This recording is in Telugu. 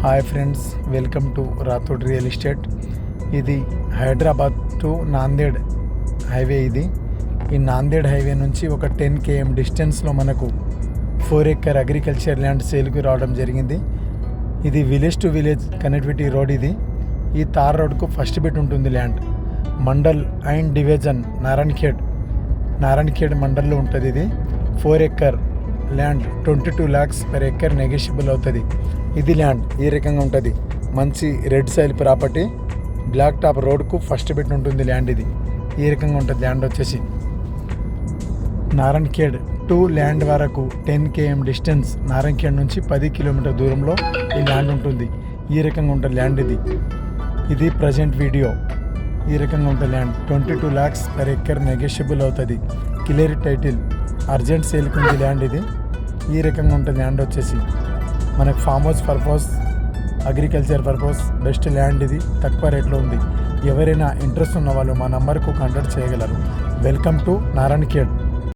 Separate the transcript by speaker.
Speaker 1: Hi friends, welcome to Rathod real estate. ఇది హైదరాబాద్ టు నాందేడ్ హైవే. ఈ నాందేడ్ హైవే నుంచి ఒక 10 km డిస్టెన్స్లో మనకు 4 acre అగ్రికల్చర్ ల్యాండ్ సేల్కి రావడం జరిగింది. ఇది village to village connectivity road. ఈ తార్ రోడ్కు ఫస్ట్ బిట్ ఉంటుంది land. Mandal and division Narayankhed మండల్లో ఉంటుంది. ఇది 4 acre land 22 lakhs per acre negotiable అవుతుంది. ఇది ల్యాండ్ ఈ రకంగా ఉంటుంది. మంచి red soil property, black top రోడ్కు ఫస్ట్ బిట్ ఉంటుంది ల్యాండ్. ఇది ఈ రకంగా ఉంటుంది ల్యాండ్ వచ్చేసి. నారాయణఖేడ్ టు ల్యాండ్ వరకు 10 km డిస్టెన్స్. నారాయణఖేడ్ నుంచి 10 km దూరంలో ఈ ల్యాండ్ ఉంటుంది. ఈ రకంగా ఉంటుంది ల్యాండ్. ఇది ప్రజెంట్ వీడియో. ఈ రకంగా ఉంటుంది land. 22 lakhs per acre negotiable అవుతుంది. క్లియర్ టైటిల్, అర్జెంట్ సేల్కి ఉంది ల్యాండ్. ఇది ఈ రకంగా ఉంటుంది ల్యాండ్ వచ్చేసి. మనకు farm house purpose, agriculture purpose best land. ఇది తక్కువ రేట్లో ఉంది. ఎవరైనా ఇంట్రెస్ట్ ఉన్న వాళ్ళు మా నంబర్కు కాంటాక్ట్ చేయగలరు. Welcome to Narayankhed.